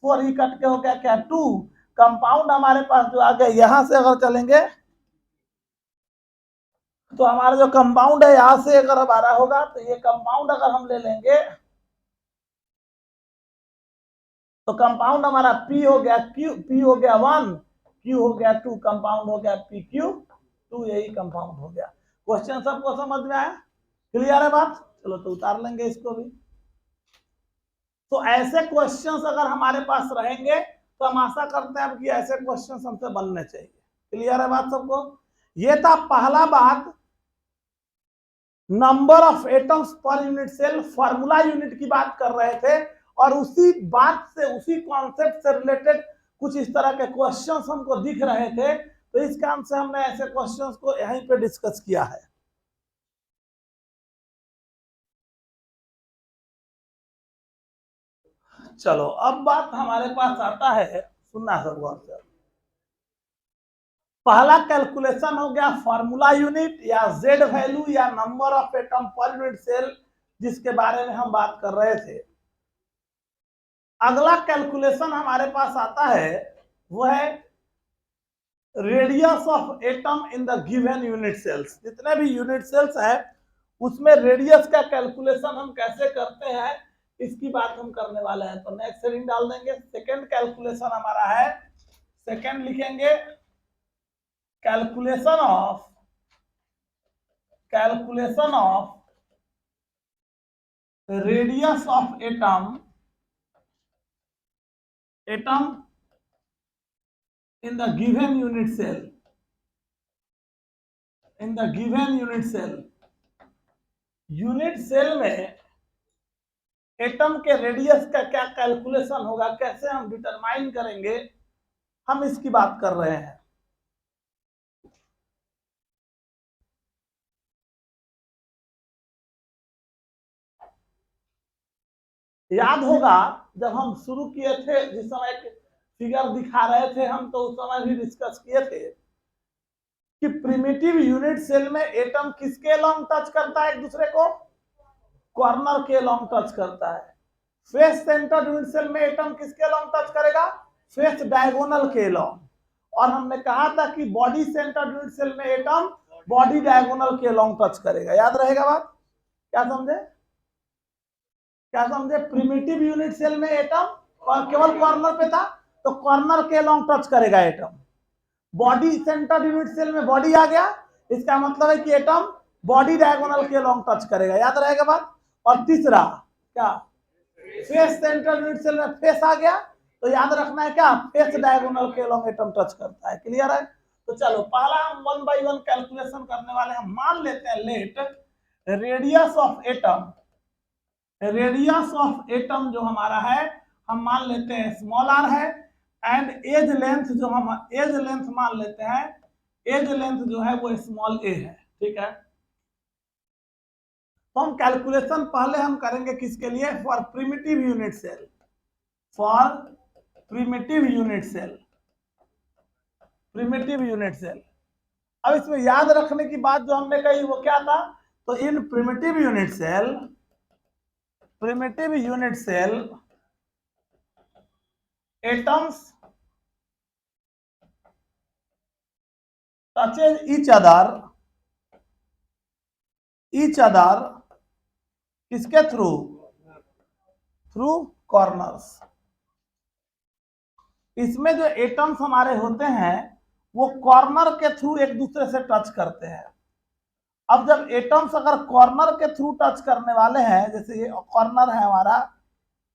4, ये कट के हो गया क्या, 2। कंपाउंड हमारे पास जो आ गया, यहां से अगर चलेंगे तो हमारा जो कंपाउंड है यहां से अगर हमारा होगा, तो ये कंपाउंड अगर हम ले लेंगे तो कंपाउंड हमारा P हो गया Q, P हो गया 1, Q हो गया 2, कंपाउंड हो गया PQ2, यही कंपाउंड हो गया। क्वेश्चन सबको समझ में आया, क्लियर है बात? चलो तो उतार लेंगे इसको भी। तो ऐसे क्वेश्चंस अगर हमारे पास रहेंगे तो हम आशा करते हैं कि ऐसे क्वेश्चंस हमसे बनने चाहिए। क्लियर है बात सबको? ये था पहला बात, number of atoms per unit cell, formula unit की बात कर रहे थे, और उसी बात से, उसी कॉन्सेप्ट से रिलेटेड कुछ इस तरह के क्वेश्चंस हमको दिख रहे थे, तो इस काम से हमने ऐसे क्वेश्चंस को यहीं पे डिस्कस किया है। चलो अब बात हमारे पास आता है, सुनना सब गौर से। पहला कैलकुलेशन हो गया फार्मूला यूनिट या जेड वैल्यू या number of atom per unit cell, जिसके बारे में हम बात कर रहे थे। अगला कैलकुलेशन हमारे पास आता है, वो है radius of atom in the given unit cells. जितने भी यूनिट सेल्स है उसमें रेडियस का कैलकुलेशन हम कैसे करते हैं, इसकी बात हम करने वाले हैं। तो नेक्स्ट हेडिंग डाल देंगे, सेकंड कैलकुलेशन हमारा है, सेकंड लिखेंगे calculation of radius of atom in the given unit cell, in the given unit cell, unit cell में एटम के रेडियस का क्या कैलकुलेशन होगा, कैसे हम डिटरमाइन करेंगे, हम इसकी बात कर रहे हैं। याद होगा जब हम शुरू किए थे, जिस समय एक फिगर दिखा रहे थे हम, तो उस समय भी डिस्कस किए थे कि प्रिमिटिव यूनिट सेल में एटम किसके लॉन्ग टच करता है, एक दूसरे को कॉर्नर के लॉन्ग टच करता है। फेस सेंटर यूनिट सेल में एटम किसके लॉन्ग टच करेगा, फेस डायगोनल के लॉन्ग। और हमने कहा था कि बॉडी सेंटर यूनिट सेल में एटम बॉडी डायगोनल के लॉन्ग टच करेगा। याद रहेगा बात? क्या समझे, क्या समझे? प्रिमिटिव यूनिट सेल में एटम केवल कॉर्नर पे था, तो कॉर्नर के लॉन्ग टच करेगा atom. Body centre unit cell में बॉडी आ गया, इसका मतलब है कि एटम बॉडी डायगोनल के लॉन्ग टच करेगा। याद रहेगा बात? और तीसरा क्या, फेस सेंटर यूनिट सेल में फेस आ गया, तो याद रखना है क्या, फेस डायगोनल के लॉन्ग एटम टच करता है। क्लियर है? तो चलो पहला हम 1 बाय 1 कैलकुलेशन करने वाले हैं। मान लेते हैं let radius of atom, radius of atom जो हमारा है हम मान लेते हैं स्मॉल आर है, एंड एज लेंथ जो हम एज लेंथ मान लेते हैं, एज लेंथ जो है वो स्मॉल ए है। ठीक है, तो हम कैलकुलेशन पहले हम करेंगे किसके लिए, for primitive unit cell, for primitive unit cell, primitive unit cell. अब इसमें याद रखने की बात जो हमने कही वो क्या था, तो in primitive unit cell, primitive unit cell atoms touches each other किसके थ्रू, थ्रू कॉर्नर्स। इसमें जो एटम्स हमारे होते हैं वो कॉर्नर के थ्रू एक दूसरे से टच करते हैं। अब जब एटम्स अगर कॉर्नर के थ्रू टच करने वाले हैं, जैसे ये कॉर्नर है हमारा,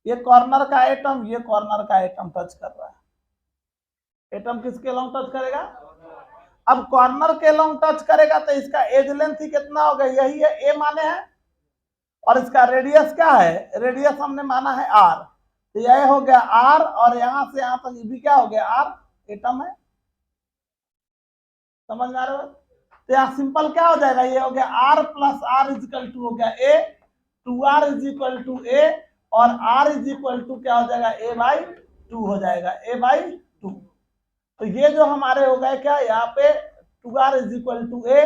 ये कॉर्नर का एटम, ये कॉर्नर का एटम टच कर रहा है, एटम किसके लॉन्ग टच करेगा, अब कॉर्नर के लॉन्ग टच करेगा तो इसका एज लेंथ ही कितना होगा, यही है, ए माने है, और इसका रेडियस क्या है, रेडियस हमने माना है आर, तो यह हो गया आर, और यहां से यहां तक भी क्या हो गया आर, एटम है। समझ में आ रहा है? तो यहाँ सिंपल क्या हो जाएगा, ये हो गया R plus R is equal to हो गया A, two R is equal to A, और आर इज इक्वल टू क्या हो जाएगा, ए बाई टू हो जाएगा, ए बाई टू। तो ये जो हमारे हो गए क्या, यहाँ पे two R is equal to A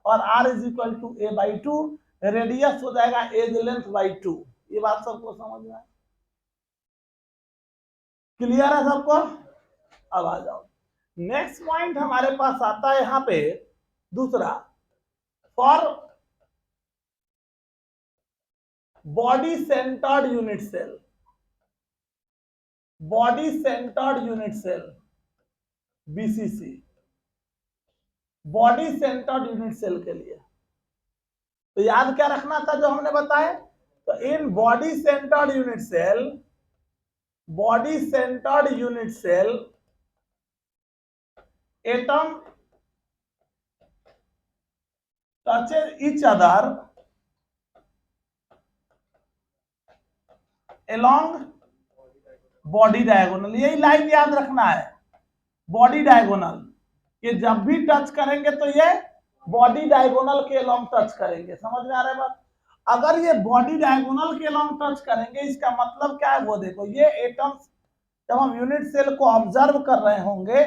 और R is equal to A by two, radius हो जाएगा एज लेंथ बाई टू। ये बात सबको समझ में आए, क्लियर है सबको? अब आ जाओ, नेक्स्ट पॉइंट हमारे पास आता है यहाँ पे दूसरा, for body centred unit cell, body centred unit cell BCC, body centred unit cell के लिए तो याद क्या रखना था जो हमने बताया, तो in body centred unit cell, body centred unit cell atom touches each other along body diagonal, यही लाइन याद रखना है, बॉडी डायगोनल, कि जब भी टच करेंगे तो ये बॉडी डायगोनल के लॉन्ग टच करेंगे। समझ में आ रहा है बात? अगर ये बॉडी डायगोनल के लॉन्ग टच करेंगे, इसका मतलब क्या है वो देखो, ये एटम्स जब हम यूनिट सेल को ऑब्जर्व कर रहे होंगे,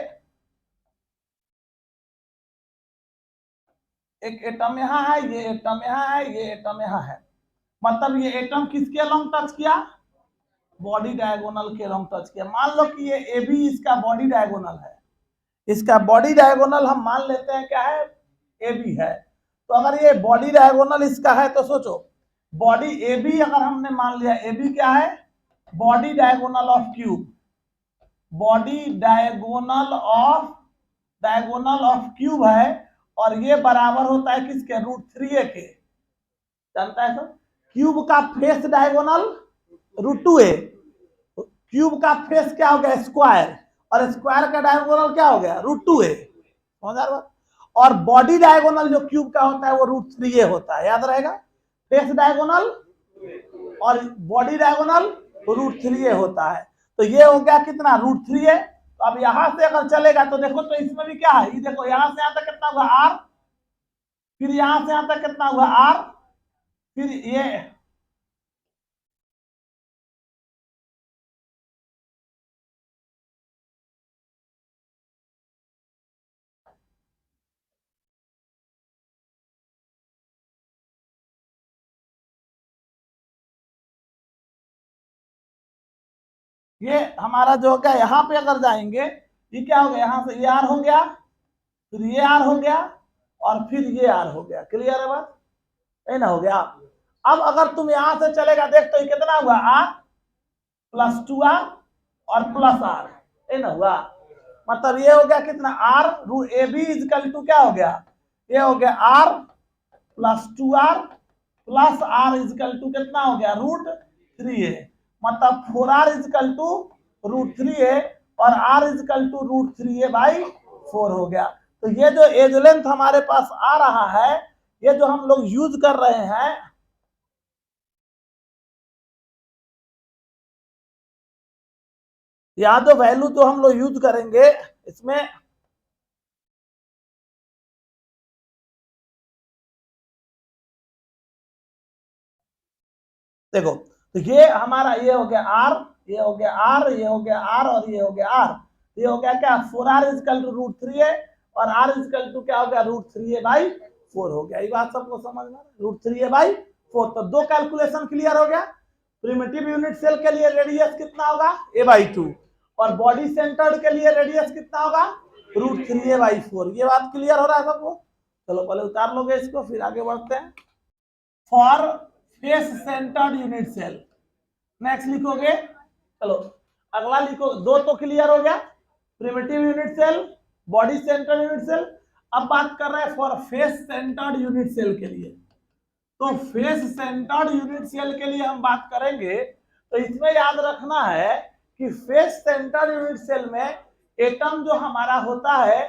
एक एटम यहाँ है, ये एटम यहाँ है, ये एटम यहाँ है, मतलब ये एटम किसके लॉन्ग टच किया, बॉडी डायगोनल के लॉन्ग टच किया। मान लो कि ये ए बी इसका बॉडी डायगोनल है, इसका बॉडी डायगोनल हम मान लेते हैं क्या है, ए बी है। तो अगर ये बॉडी डायगोनल इसका है तो सोचो, बॉडी ए बी अगर हमने मान लिया, ए बी क्या है, body diagonal of cube, body diagonal of cube है, और ये बराबर होता है किसके, √3 के, जानता है सब। क्यूब का फेस डायगोनल √2a, क्यूब का फेस क्या हो गया, स्क्वायर, और स्क्वायर का डायगोनल क्या हो गया, √2a, और बॉडी डायगोनल जो क्यूब का होता है वो √3a होता है, याद रहेगा, फेस डायगोनल और बॉडी डायगोनल √3a होता है। तो ये हो गया कितना, √3a। तो अब यहां से अगर चलेगा तो देखो, तो इसमें भी क्या है, ये देखो यहां से यहां तक कितना हुआ आर, फिर यहां से यहां तक कितना हुआ आर, फिर ये हमारा जो हो गया, यहाँ पे अगर जाएंगे, ये क्या हो गया, यहाँ से ये आर हो गया, फिर ये आर हो गया, और फिर ये आर हो गया। क्लियर है बात, ये ना हो गया। अब अगर तुम यहां से चलेगा, देख तो ये कितना हुआ, आर प्लस 2r और प्लस आर, ये ना हुआ, मतलब ये हो गया कितना, R A B equal to क्या हो गया, ये हो गया R plus 2r plus R equal to कितना हो गया, √3a, मतलब 4r इजकल टू √3a, और r equal to √3a by 4 हो गया। तो ये जो एज लेंथ हमारे पास आ रहा है, ये जो हम लोग यूज कर रहे हैं, या जो वैल्यू जो हम लोग यूज करेंगे इसमें, देखो तो ये हमारा ये हो गया आर, ये हो गया आर, ये हो गया आर और ये हो गया आर। ये हो गया क्या 4r is equal to root 3a और r इजकल टू क्या हो गया रूट 3a बाई 4 हो गया। ये बात सबको समझ में रूट 3a बाई 4। तो दो कैलकुलेशन क्लियर हो गया। प्रिमिटिव यूनिट सेल के लिए रेडियस कितना होगा a/2 और बॉडी सेंटर्ड के लिए रेडियस कितना होगा रूट 3a/4। ये बात क्लियर हो रहा है सबको? चलो पहले उतार लोगे इसको फिर आगे बढ़ते हैं। For face centred unit cell next लिखोगे। चलो अगला लिखो, दो तो क्लियर हो गया, primitive unit cell, body centred unit cell. अब बात कर रहे हैं for face centred unit cell के लिए। तो फेस सेंटर्ड यूनिट सेल के लिए हम बात करेंगे तो इसमें याद रखना है कि फेस सेंटर्ड यूनिट सेल में एटम जो हमारा होता है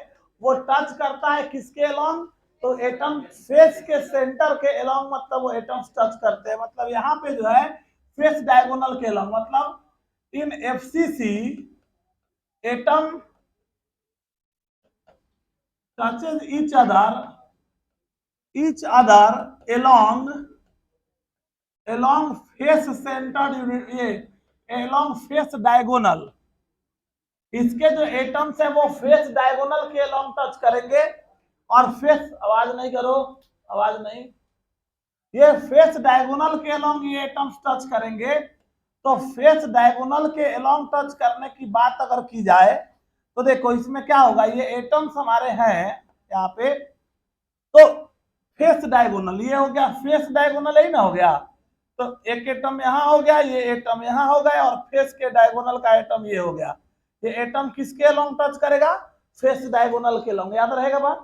वो टच करता है किसके अलोंग, तो एटम फेस के सेंटर के अलोंग, मतलब वो एटम्स टच करते हैं। मतलब यहाँ पे जो है फेस डायगोनल के अलोंग, मतलब in FCC atom touches each other along face centered unit, ये along face diagonal। इसके जो एटम्स है वो फेस डायगोनल के along टच करेंगे और फेस, आवाज नहीं करो, आवाज नहीं, ये फेस डायगोनल के along ये एटम्स टच करेंगे। तो फेस डायगोनल के along टच करने की बात अगर की जाए तो देखो इसमें क्या होगा, ये एटम्स हमारे हैं यहाँ पे, तो फेस डायगोनल ये हो गया, फेस डायगोनल ही ना हो गया, तो एक एटम यहाँ हो गया, ये एटम यहाँ हो गया और फेस के डायगोनल का एटम ये हो गया। ये एटम किसके अलोंग टच करेगा, फेस डायगोनल के अलोंग। याद रहेगा बात?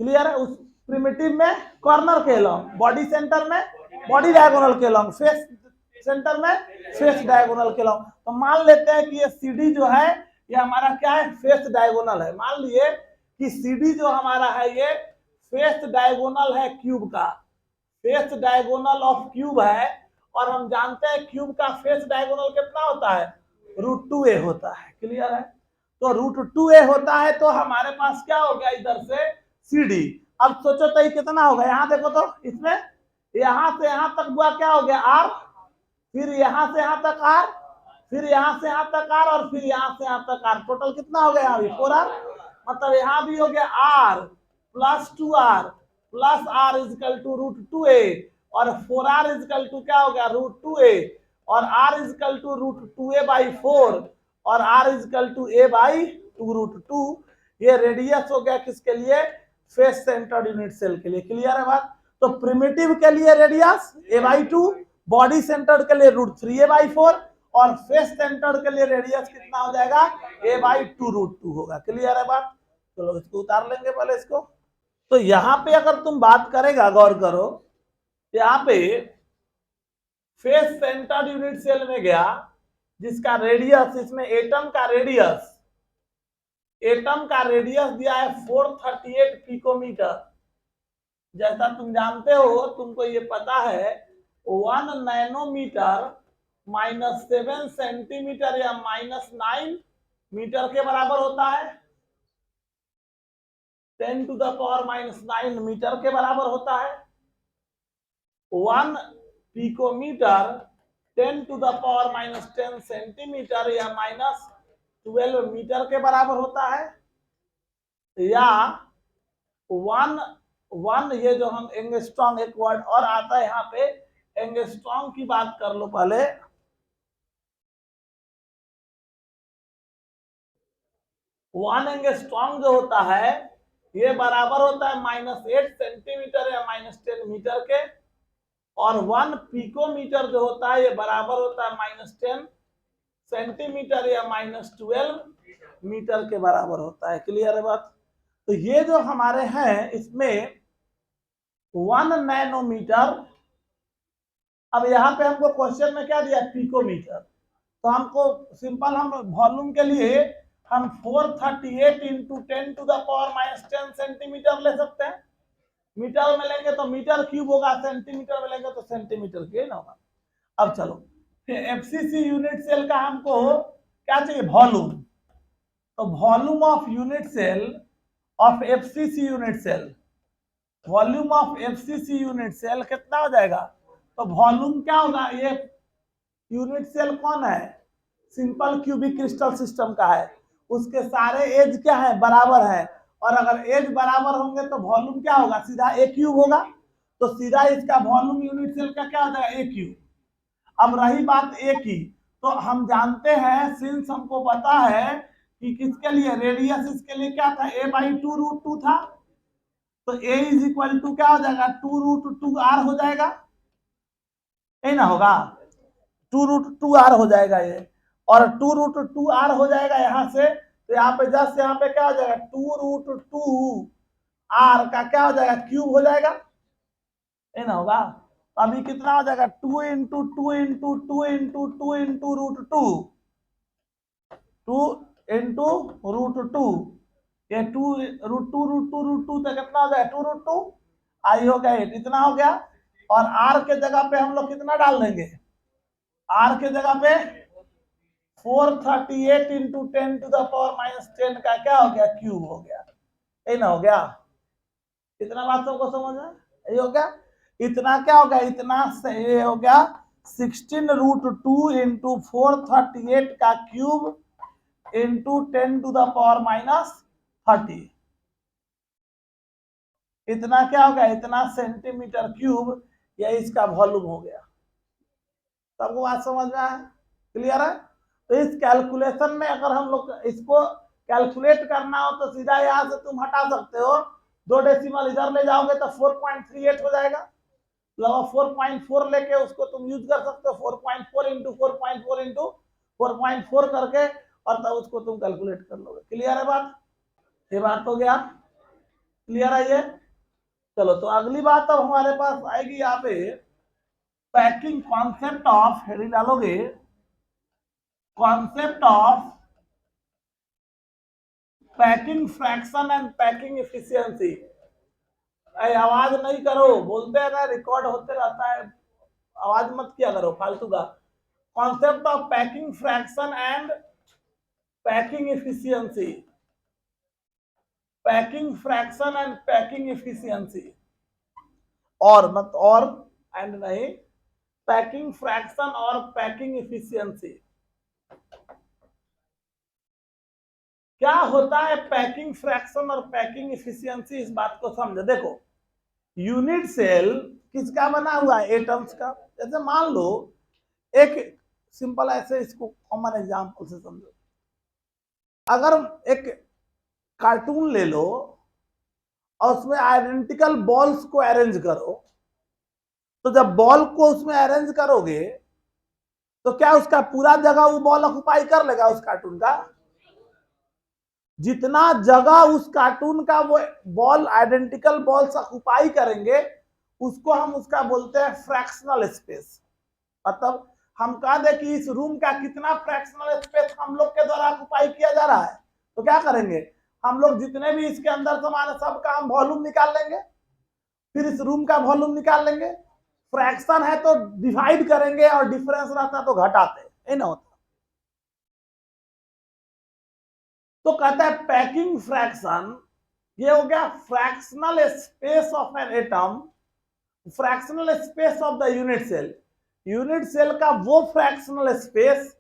क्लियर है? उस प्रिमिटिव में कॉर्नर के अलोंग, बॉडी सेंटर में बॉडी डायगोनल के अलोंग, फेस सेंटर में फेस डायगोनल के अलोंग। तो मान लेते हैं कि ये सीडी जो है ये हमारा क्या है, फेस डायगोनल है। मान लिए कि सीडी जो हमारा है ये फेस डायगोनल है क्यूब का, फेस डायगोनल ऑफ क्यूब है, और हम जानते हैं क्यूब का फेस डायगोनल कितना होता है, रूट 2a होता है। क्लियर है? तो रूट 2a होता है, तो हमारे पास क्या हो गया इधर से सीडी। अब सोचो तो ये कितना होगा, यहाँ देखो तो इसमें यहाँ से यहाँ तक हुआ क्या हो गया आर, फिर यहाँ से यहाँ तक आर, फिर यहाँ से यहाँ तक आर और फिर यहाँ से यहाँ तक आर। टोटल कितना हो गया अभी 4r, मतलब यहाँ भी हो गया r plus 2r plus r equal to root 2a और 4r इजकल टू क्या हो गया रूट 2a और r equal to root 2a/4 और r equal to a/2 root 2। ये रेडियस हो गया किसके लिए, फेस सेंटर्ड यूनिट सेल के लिए। क्लियर है बात? तो प्रिमिटिव के लिए रेडियस a/2, बॉडी सेंटर्ड के लिए रूट 3a/4 और फेस सेंटर्ड के लिए रेडियस कितना हो जाएगा a/2 रूट 2 होगा। क्लियर है बात? चलो इसको उतार लेंगे पहले इसको। तो यहाँ पे अगर तुम बात करेगा, गौर करो, यहाँ पे फेस सेंटर्ड यूनिट सेल में गया जिसका रेडियस, इसमें एटम का रेडियस दिया है 438 पिकोमीटर। जैसा तुम जानते हो, तुमको ये पता है 1 नैनोमीटर -7 सेंटीमीटर या -9 मीटर के बराबर होता है, 10 टू द पावर -9 मीटर के बराबर होता है। 1 picometre 10 to the power -10 centimetre या -12 मीटर के बराबर होता है। या 1 ये जो हम एंगस्ट्रॉम, एक वर्ड और आता है यहाँ पे, एंगस्ट्रॉम की बात कर लो पहले। 1 एंगस्ट्रॉम जो होता है ये बराबर होता है -8 सेंटीमीटर या -10 मीटर के, और 1 पिकोमीटर जो होता है ये बराबर होता है -10 सेंटीमीटर या -12 मीटर के बराबर होता है। क्लियर है बात? तो ये जो हमारे हैं इसमें 1 नैनोमीटर, अब यहाँ पे हमको क्वेश्चन में क्या दिया, पिकोमीटर, तो हमको सिंपल हम वॉल्यूम के लिए हम 438 into 10 to the power -10 centimetre ले सकते हैं। मीटर में लेंगे तो मीटर क्यूब होगा, सेंटीमीटर में लेंगे तो सेंटीमीटर क्यूब होगा। अब चलो एफसीसी यूनिट सेल का हमको क्या चाहिए, वॉल्यूम। तो volume of unit cell of FCC unit cell, volume of FCC unit cell कितना हो जाएगा, तो वॉल्यूम क्या होगा, ये यूनिट सेल कौन है, सिंपल क्यूबिक क्रिस्टल सिस्टम का है, उसके सारे एज क्या है, बराबर है, और अगर एज बराबर होंगे तो वॉल्यूम क्या होगा, सीधा ए क्यूब होगा, तो सीधा इसका वॉल्यूम यूनिट सेल का क्या हो जाएगा, ए क्यूब। अब रही बात ए की, तो हम जानते हैं, सिंस हमको पता है कि किसके लिए, रेडियस इसके लिए क्या था, a बाई 2√2 था, तो a इज इक्वल टू क्या हो जाएगा, 2√2r हो जाएगा, यही ना होगा, 2√2r हो जाएगा ये, और 2√2r हो जाएगा यहां से, तो यहाँ पे जस्ट यहाँ पे क्या हो जाएगा, 2√2r का क्या हो जाएगा, क्यूब हो जाएगा, यही ना होगा। तो अभी कितना हो जाएगा, 2 × 2 × 2 × 2 × √2 ये 2√2 तो कितना हो जाएगा, 2√2 आई हो गया, इतना हो गया, और r के जगह पे हम लोग कितना डाल देंगे, r के जगह पे 438 × 10⁻⁻10 का क्या हो गया, क्यूब हो गया, यही ना हो गया। इतना बात सबको समझ में, यही हो गया। इतना क्या हो गया, इतना से ये हो गया 16√2 × 438 का क्यूब इंटू 10⁻⁻30, इतना क्या हो गया, इतना सेंटीमीटर क्यूब, ये इसका वॉल्यूम हो गया। सबको बात समझ में आया, क्लियर है। तो इस कैलकुलेशन में अगर हम लोग इसको कैलकुलेट करना हो तो सीधा यहां से तुम हटा सकते हो, 2 डेसिमल इधर ले जाओगे तो 4.38 हो जाएगा, लगभग 4.4 लेके उसको तुम यूज कर सकते हो, 4.4 × 4.4 × 4.4 करके, और तब उसको तुम कैलकुलेट कर लोगे। क्लियर है बात, ये बात हो गया, क्लियर है ये। चलो तो अगली बात अब हमारे पास आएगी यहाँ पे, पैकिंग कॉन्सेप्ट ऑफ, हेडिंग डालोगे, concept of packing fraction and packing efficiency. आवाज नहीं करो, बोलते हैं ना, रिकॉर्ड होते रहता है, आवाज मत किया करो फालतू का। Concept of packing fraction and packing efficiency, packing fraction and packing efficiency, और मत और एंड नहीं, पैकिंग फ्रैक्शन और पैकिंग एफिशिएंसी। क्या होता है पैकिंग फ्रैक्शन और पैकिंग एफिशिएंसी, इस बात को समझो। देखो, यूनिट सेल किसका बना हुआ है, एटम्स का। जैसे मान लो एक सिंपल ऐसे, इसको कॉमन एग्जांपल से समझो, अगर एक कार्टून ले लो और उसमें आइडेंटिकल बॉल्स को अरेंज करो, तो जब बॉल को उसमें अरेंज करोगे तो क्या उसका पूरा जगह वो बॉल ऑक्युपाई कर लेगा, उस कार्टून का जितना जगह उस कार्टून का वो बॉल, आइडेंटिकल बॉल्स ऑक्युपाई करेंगे, उसको हम उसका बोलते हैं फ्रैक्शनल स्पेस। मतलब हम कह दे कि इस रूम का कितना फ्रैक्शनल स्पेस हम लोग के द्वारा ऑक्युपाई किया जा रहा है, तो क्या करेंगे, हम लोग जितने भी इसके अंदर सामान है सबका हम वॉल्यूम निकाल लेंगे, फिर इस रूम का वॉल्यूम निकाल लेंगे, फ्रैक्शन है तो डिवाइड करेंगे, और डिफरेंस रहता तो घटाते, ये ना होता। तो कहता है पैकिंग फ्रैक्शन, ये हो गया fractional space of an atom, fractional space of the unit cell, unit cell का वो फ्रैक्शनल स्पेस,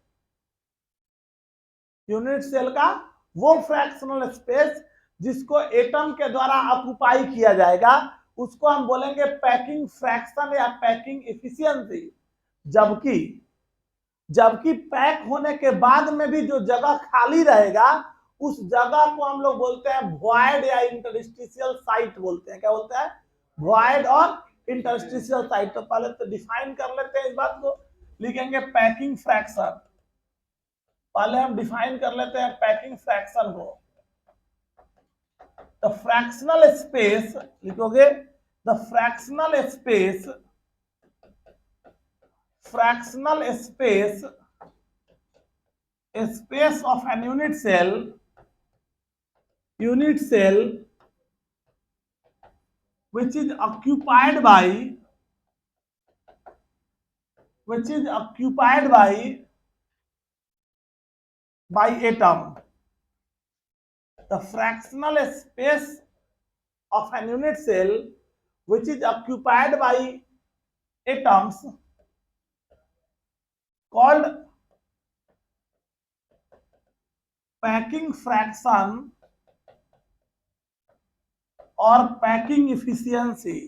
यूनिट सेल का वो फ्रैक्शनल स्पेस जिसको एटम के द्वारा ऑक्युपाई किया जाएगा, उसको हम बोलेंगे पैकिंग फ्रैक्शन या पैकिंग एफिशिएंसी। जबकि जबकि पैक होने के बाद में भी जो जगह खाली रहेगा, उस जगह को हम लोग बोलते हैं वॉइड या इंटरस्टिशियल साइट बोलते हैं। क्या बोलते हैं, वॉइड और इंटरस्टिशियल साइट। तो पहले तो डिफाइन कर लेते हैं इस बात को, लिखेंगे पैकिंग फ्रैक्शन। पहले हम डिफाइन कर लेते हैं पैकिंग फ्रैक्शन को। द फ्रैक्शनल स्पेस लिखोगे, the fractional space, fractional space, space of an unit cell, unit cell which is occupied by atom. The fractional space of an unit cell which is occupied by atoms called packing fraction और पैकिंग इफिशियंसी।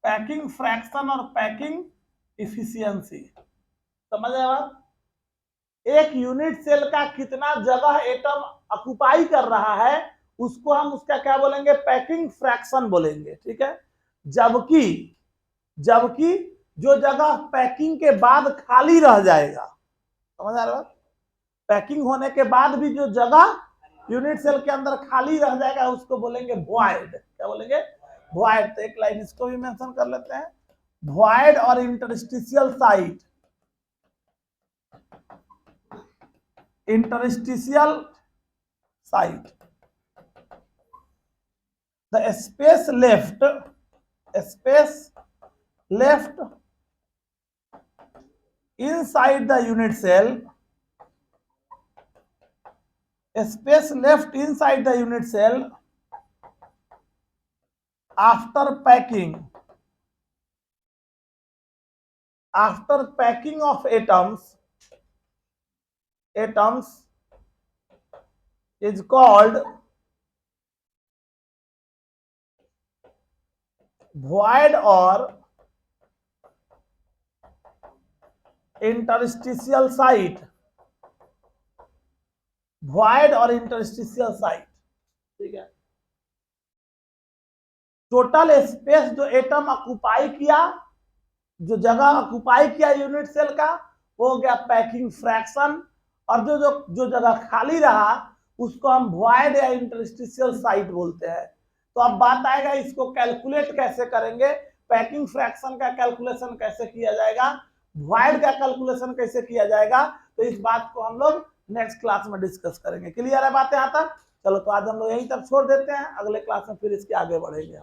पैकिंग फ्रैक्शन और पैकिंग इफिशियंसी, समझ आए बात? एक यूनिट सेल का कितना जगह एटम ऑक्युपाई कर रहा है उसको हम उसका क्या बोलेंगे, पैकिंग फ्रैक्शन बोलेंगे, ठीक है। जबकि जबकि जो जगह पैकिंग के बाद खाली रह जाएगा, समझ आ रहा है, पैकिंग होने के बाद भी जो जगह यूनिट सेल के अंदर खाली रह जाएगा उसको बोलेंगे वॉइड। क्या बोलेंगे? वॉइड। तो एक लाइन इसको भी मेंशन कर लेते हैं, वॉइड और interstitial site. interstitial site, the space left inside the unit cell, space left inside the unit cell after packing of atoms is called void or interstitial site। void और interstitial site, ठीक है। टोटल स्पेस जो एटम ऑक्युपाई किया, जो जगह ऑक्युपाई किया यूनिट सेल का, वो हो गया पैकिंग फ्रैक्शन, और जो जो जो जगह खाली रहा उसको हम वॉइड या इंटरस्टिशियल साइट बोलते हैं। तो अब बात आएगा इसको कैलकुलेट कैसे करेंगे, पैकिंग फ्रैक्शन का कैलकुलेशन कैसे किया जाएगा, वॉइड का कैलकुलेशन कैसे किया जाएगा। तो इस बात को हम लोग नेक्स्ट क्लास में डिस्कस करेंगे। क्लियर है बात यहाँ तक? चलो तो आज हम लोग यहीं तक छोड़ देते हैं, अगले क्लास में फिर इसके आगे बढ़ेंगे।